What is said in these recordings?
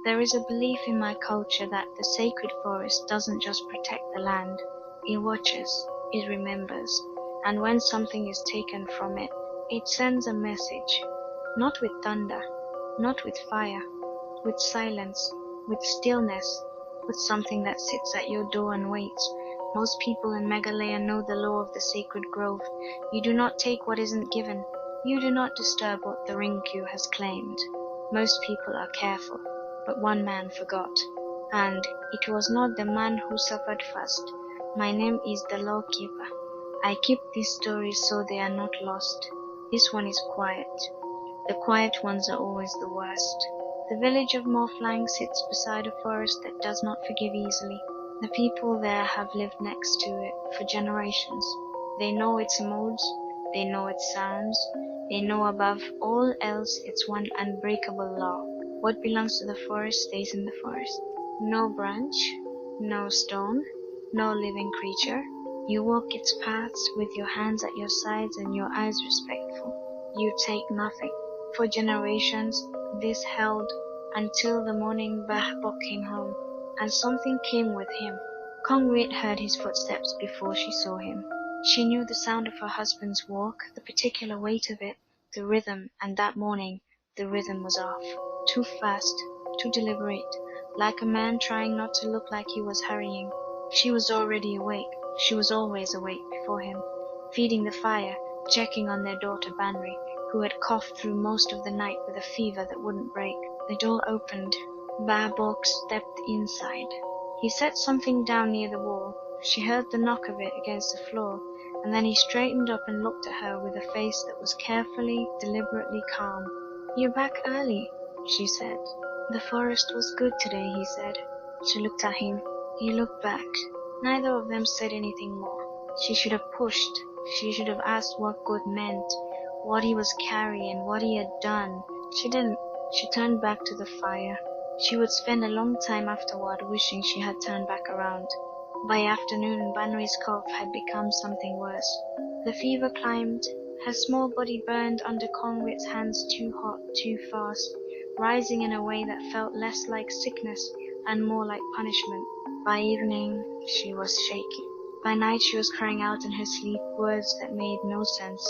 There is a belief in my culture that the sacred forest doesn't just protect the land, it watches, it remembers, and when something is taken from it, it sends a message, not with thunder, not with fire, with silence, with stillness, with something that sits at your door and waits. Most people in Meghalaya know the law of the sacred grove. You do not take what isn't given. You do not disturb what the Rinku has claimed. Most people are careful, but one man forgot. And it was not the man who suffered first. My name is the lawkeeper. I keep these stories so they are not lost. This one is quiet. The quiet ones are always the worst. The village of Mawphlang sits beside a forest that does not forgive easily. The people there have lived next to it for generations. They know its modes, they know its sounds, they know above all else its one unbreakable law. What belongs to the forest stays in the forest. No branch, no stone, no living creature. You walk its paths with your hands at your sides and your eyes respectful. You take nothing. For generations, this held until the morning Bahbok came home, and something came with him. Kong Rit heard his footsteps before she saw him. She knew the sound of her husband's walk, the particular weight of it, the rhythm, and that morning, the rhythm was off. Too fast, too deliberate, like a man trying not to look like he was hurrying. She was already awake. She was always awake before him, feeding the fire, checking on their daughter Banri, who had coughed through most of the night with a fever that wouldn't break. The door opened. Bahbok stepped inside. He set something down near the wall. She heard the knock of it against the floor, and then he straightened up and looked at her with a face that was carefully, deliberately calm. "You're back early," she said. "The forest was good today," he said. She looked at him. He looked back. Neither of them said anything more. She should have pushed. She should have asked what good meant, what he was carrying, what he had done. She didn't. She turned back to the fire. She would spend a long time afterward wishing she had turned back around. By afternoon, Banri's cough had become something worse. The fever climbed. Her small body burned under Kong Rit's hands too hot, too fast, rising in a way that felt less like sickness and more like punishment. By evening, she was shaky. By night, she was crying out in her sleep words that made no sense,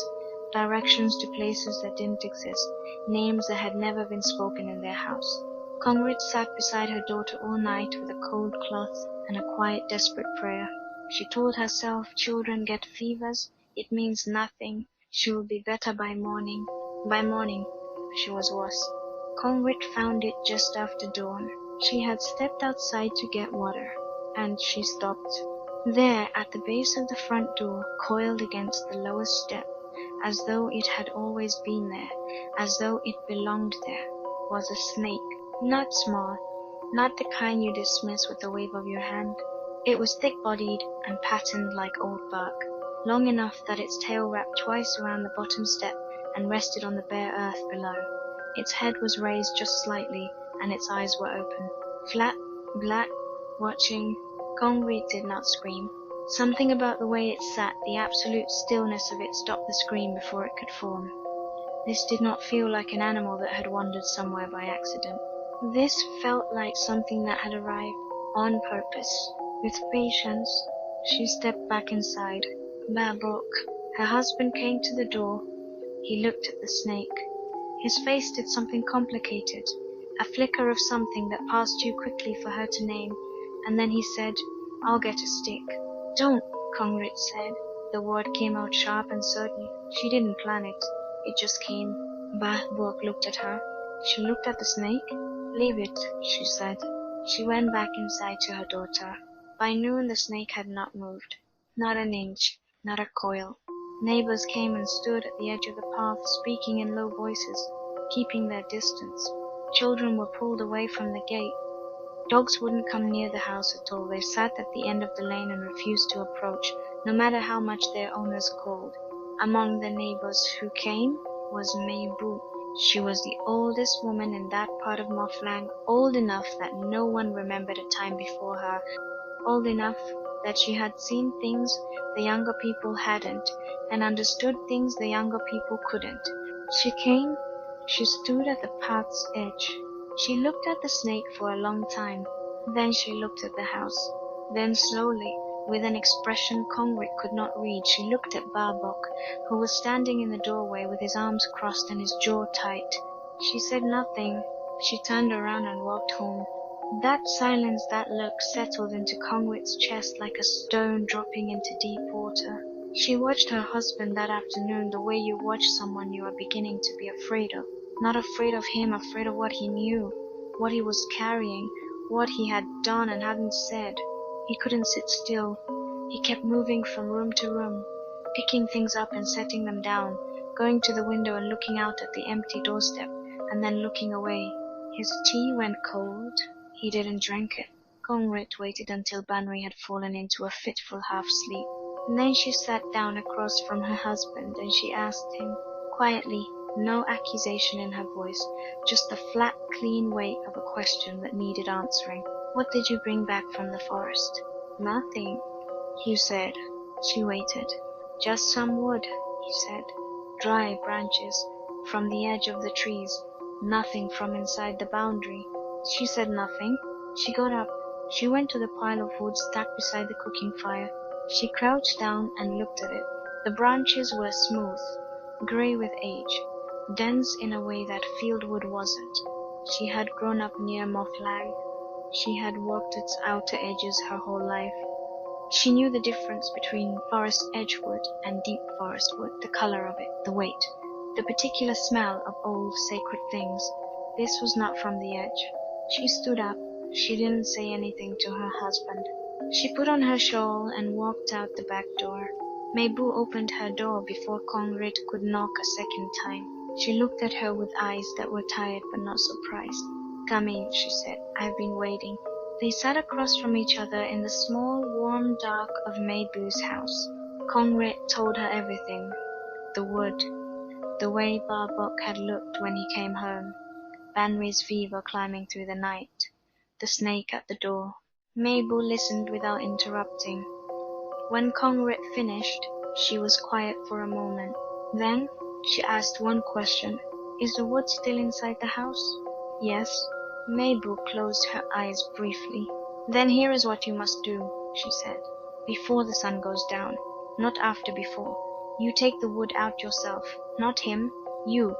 directions to places that didn't exist, names that had never been spoken in their house. Kong Rit sat beside her daughter all night with a cold cloth and a quiet, desperate prayer. She told herself, children get fevers, it means nothing, she will be better by morning. By morning, she was worse. Kong Rit found it just after dawn. She had stepped outside to get water, and she stopped. There, at the base of the front door, coiled against the lowest step, as though it had always been there, as though it belonged there, was a snake. Not small, not the kind you dismiss with a wave of your hand. It was thick-bodied and patterned like old bark, long enough that its tail wrapped twice around the bottom step and rested on the bare earth below. Its head was raised just slightly, and its eyes were open. Flat, black, watching. Kong Rit did not scream. Something about the way it sat, the absolute stillness of it, stopped the scream before it could form. This did not feel like an animal that had wandered somewhere by accident. This felt like something that had arrived on purpose. With patience, she stepped back inside. Bahbok. Her husband came to the door. He looked at the snake. His face did something complicated, a flicker of something that passed too quickly for her to name, and then he said, "I'll get a stick." "Don't," Kong Rit said. The word came out sharp and certain. She didn't plan it. It just came. Bahbok looked at her. She looked at the snake. "Leave it," she said. She went back inside to her daughter. By noon the snake had not moved. Not an inch, not a coil. Neighbors came and stood at the edge of the path, speaking in low voices, keeping their distance. Children were pulled away from the gate. Dogs wouldn't come near the house at all. They sat at the end of the lane and refused to approach, no matter how much their owners called. Among the neighbors who came was Meibu. She was the oldest woman in that part of Mawphlang, old enough that no one remembered a time before her, old enough that she had seen things the younger people hadn't, and understood things the younger people couldn't. She came, she stood at the path's edge. She looked at the snake for a long time. Then she looked at the house. Then slowly, with an expression Kong Rit could not read, she looked at Barbok, who was standing in the doorway with his arms crossed and his jaw tight. She said nothing. She turned around and walked home. That silence, that look, settled into Kong Rit's chest like a stone dropping into deep water. She watched her husband that afternoon the way you watch someone you are beginning to be afraid of. Not afraid of him, afraid of what he knew, what he was carrying, what he had done and hadn't said. He couldn't sit still. He kept moving from room to room, picking things up and setting them down, going to the window and looking out at the empty doorstep, and then looking away. His tea went cold. He didn't drink it. Kong Rit waited until Banri had fallen into a fitful half-sleep. And then she sat down across from her husband and she asked him, quietly, no accusation in her voice, just the flat, clean weight of a question that needed answering. What did you bring back from the forest? Nothing, he said. She waited. Just some wood, he said. Dry branches from the edge of the trees. Nothing from inside the boundary. She said nothing. She got up. She went to the pile of wood stacked beside the cooking fire. She crouched down and looked at it. The branches were smooth, grey with age, dense in a way that fieldwood wasn't. She had grown up near Mawphlang. She had walked its outer edges her whole life. She knew the difference between forest edgewood and deep forest wood, the color of it, the weight, the particular smell of old sacred things. This was not from the edge. She stood up. She didn't say anything to her husband. She put on her shawl and walked out the back door. Meibu opened her door before Kong Rit could knock a second time. She looked at her with eyes that were tired but not surprised. Come in, she said. I've been waiting. They sat across from each other in the small, warm dark of Meibu's house. Kong Rit told her everything. The wood, the way Barbok had looked when he came home, Banri's fever climbing through the night, the snake at the door. Meibu listened without interrupting. When Kong Rit finished, she was quiet for a moment. Then she asked one question. Is the wood still inside the house? Yes. Meibu closed her eyes briefly. Then here is what you must do, she said. Before the sun goes down, not after before. You take the wood out yourself, not him, you.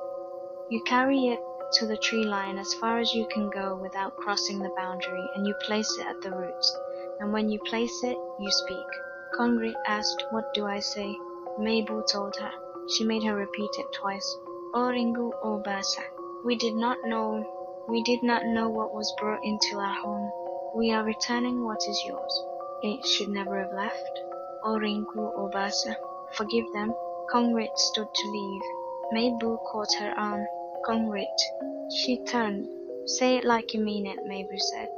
You carry it to the tree line as far as you can go without crossing the boundary, and you place it at the roots. And when you place it, you speak. Kong Rit asked, what do I say? Meibu told her. She made her repeat it twice. Oringu Obasa. We did not know what was brought into our home. We are returning what is yours. It should never have left. Oringu Obasa. Forgive them. Kong Rit stood to leave. Meibu caught her arm. Kong Rit. She turned. Say it like you mean it, Meibu said.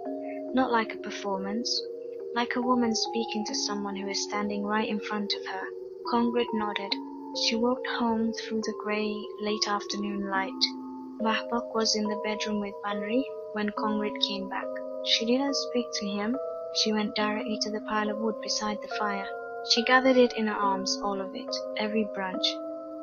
Not like a performance. Like a woman speaking to someone who is standing right in front of her. Kong Rit nodded. She walked home through the grey, late afternoon light. Barbok was in the bedroom with Banri when Kong Rit came back. She didn't speak to him. She went directly to the pile of wood beside the fire. She gathered it in her arms, all of it, every branch.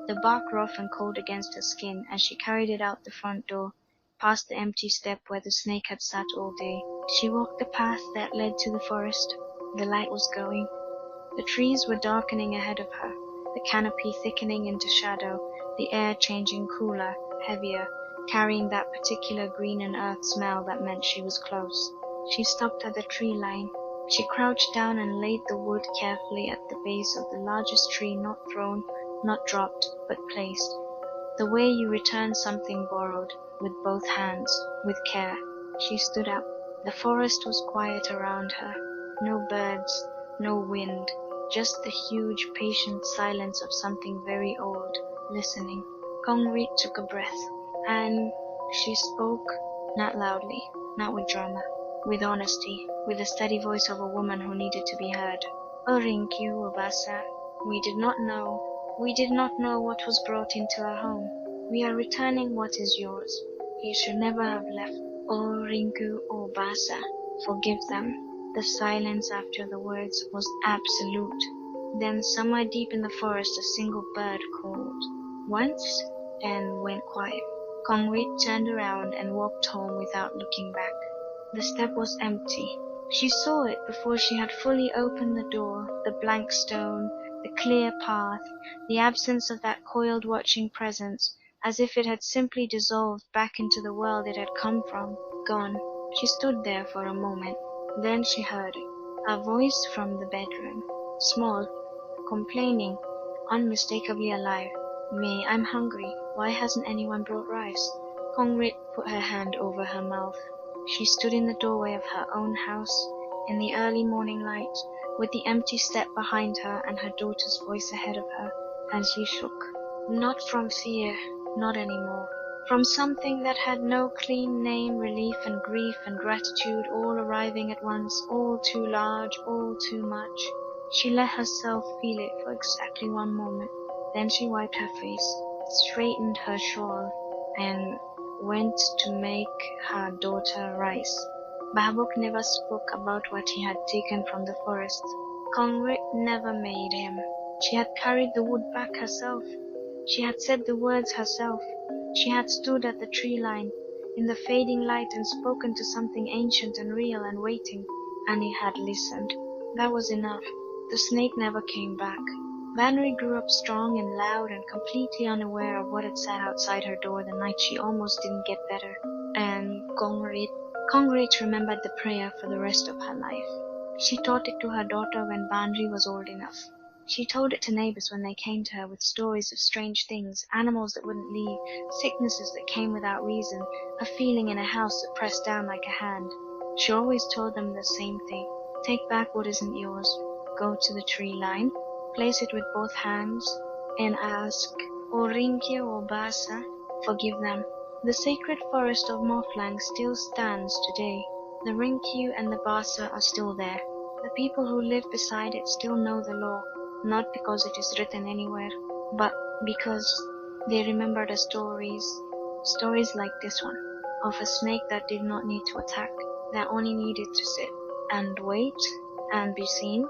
The bark rough and cold against her skin, and she carried it out the front door, past the empty step where the snake had sat all day. She walked the path that led to the forest. The light was going. The trees were darkening ahead of her, the canopy thickening into shadow, the air changing cooler, heavier, carrying that particular green and earth smell that meant she was close. She stopped at the tree line. She crouched down and laid the wood carefully at the base of the largest tree, not thrown, not dropped, but placed. The way you return something borrowed, with both hands, with care. She stood up. The forest was quiet around her. No birds, no wind, just the huge, patient silence of something very old, listening. Kong Rit took a breath, and she spoke, not loudly, not with drama, with honesty, with the steady voice of a woman who needed to be heard. Orinkyu Obasa, we did not know what was brought into our home. We are returning what is yours. You should never have left. Orinku Obasa, forgive them. The silence after the words was absolute. Then somewhere deep in the forest a single bird called. Once, and went quiet. Kong Rit turned around and walked home without looking back. The step was empty. She saw it before she had fully opened the door, the blank stone, the clear path, the absence of that coiled watching presence, as if it had simply dissolved back into the world it had come from, gone. She stood there for a moment. Then she heard it. A voice from the bedroom. Small, complaining, unmistakably alive. "May, I'm hungry. Why hasn't anyone brought rice?" Kong Rit put her hand over her mouth. She stood in the doorway of her own house, in the early morning light, with the empty step behind her and her daughter's voice ahead of her, and she shook. Not from fear, not anymore. From something that had no clean name, relief and grief and gratitude all arriving at once, all too large, all too much. She let herself feel it for exactly one moment. Then she wiped her face, straightened her shawl, and went to make her daughter rice. Babuk never spoke about what he had taken from the forest. Kong Rit never made him. She had carried the wood back herself. She had said the words herself. She had stood at the tree line, in the fading light, and spoken to something ancient and real and waiting, and he had listened. That was enough. The snake never came back. Banri grew up strong and loud and completely unaware of what had sat outside her door the night she almost didn't get better. And Kong Rit remembered the prayer for the rest of her life. She taught it to her daughter when Banri was old enough. She told it to neighbors when they came to her with stories of strange things, animals that wouldn't leave, sicknesses that came without reason, a feeling in a house that pressed down like a hand. She always told them the same thing. Take back what isn't yours. Go to the tree line, place it with both hands, and ask, "O Rinki o Basa, forgive them." The sacred forest of Mawphlang still stands today. The Rinkyu and the Basa are still there. The people who live beside it still know the law, not because it is written anywhere, but because they remember the stories like this one, of a snake that did not need to attack, that only needed to sit and wait and be seen